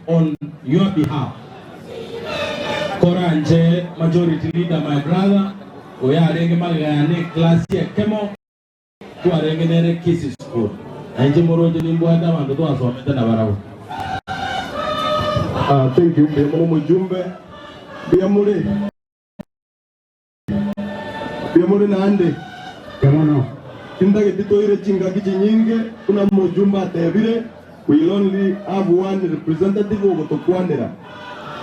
on your behalf. Koranje majority leader my brother oya arenge magane class ya kemo tu arenge nere Kisi school anje moroje nimbwata bantu to asometa na barabo. Thank you bemo mujumbe biyamule nande kemono kinda getitoire chinga kichinyinge kuna mujumbe atebire we only have one representative of Tokwanera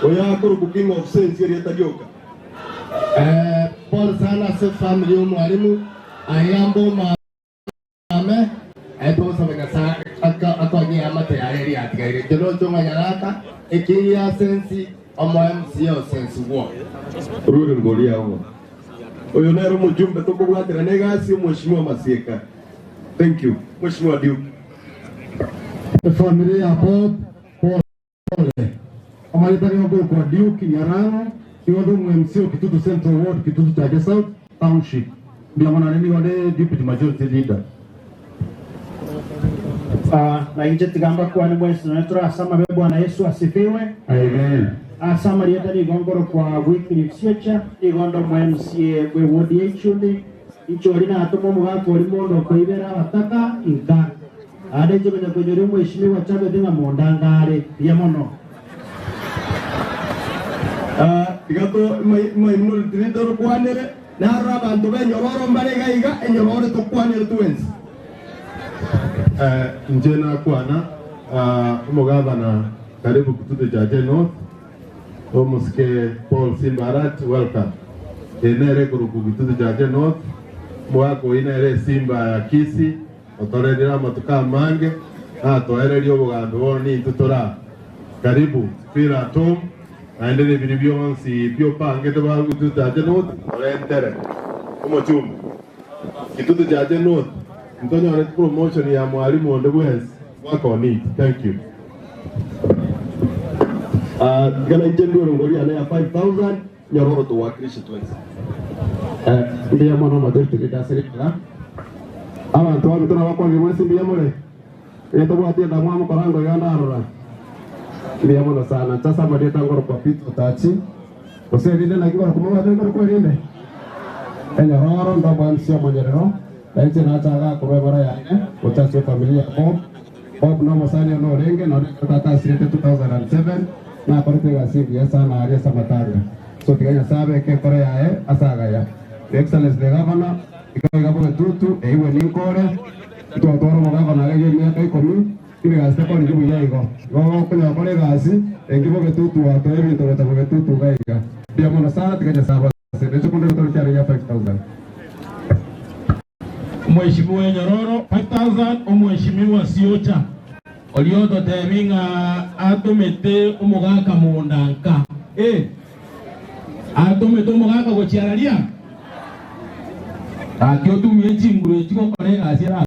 oya kuru king of sense yeri tajoka. Paul sana se family mwalimu ayambo mame eto sabega sa akonye amate ayeri atgaire jelo chonga yaraka ekiya sensi omo MCO sensi wo ruru ngoli yawo oyo nero mujumbe tokubwatira negasi mheshimiwa Masieka. Thank you mheshimiwa Duke. Family ya Bob Paul amalipani wako kwa Duke Nyarano kiwado MCO Kitutu Central Ward Kitutu Chaje South Township bila mwana nini wale deputy majority leader. Na inje tigamba kwa ni mwezi tunatura asama Bwana Yesu asifiwe. Amen. Asama lieta ni gongoro kwa weekly future igondo MCA we ward yechundi ichorina atomo mwako limondo kwa ibera wataka inka ade jibenya kujuri mheshimiwa Chabe Dinga Mondangare ya mono. Igato mai mnul tridor kwanere na rabantu benyororo mbarega iga enyororo to kwanere tuenzi. Njena kwana umugavana karibu Kitutu Chaje North Omuske Paul Simbarat welcome enere kuruku Kitutu Chaje North mwako inere Simba ya Kisi otorera matuka mange atoererio obugambe boni tutora karibu fira tom aendele biribyo onsi byo pange to ba Kitutu Chaje North orentere omochumbe Kitutu Chaje North mtonyo ana promotion ya mwalimu Ondebwes wako ni thank you. Gana njendoro ngori ana ya 5000 nyororo to wakrishi tuenzi. Ndiye mwana madete kita serikala abantu babitona bakwange mwesi ndiye mole eto bwatie da mwamu korango yanda arora ndiye mwana sana sasa madeta ngoro kwa pito tachi osevile na kiba kumwa de ngoro kwa rinde enya roro ndo bamsia monyero ente na taga kwa bara ya ine utasi familia Bob no mosani no renge no tata sirete 2007 na korete gasibi esa na aria samataga so tiganya sabe ke kore ya asaga ya excellence de governor ikaga kwa tutu ewe ninkore tutoro mugavana lege miaka 10 kile gaste kwa njibu yaigo gogo kunya kore gasi engibo ke tutu wa toebi to ta ke tutu gaiga dia mona sana tiganya saba se de sekunde to chari ya 5000 Mheshimiwa Nyororo 5000 omheshimiwa Siocha olioto tebinga atomete umugaka mundanka atomete umugaka gochiararia akio tumie chinguru chiko kore gasira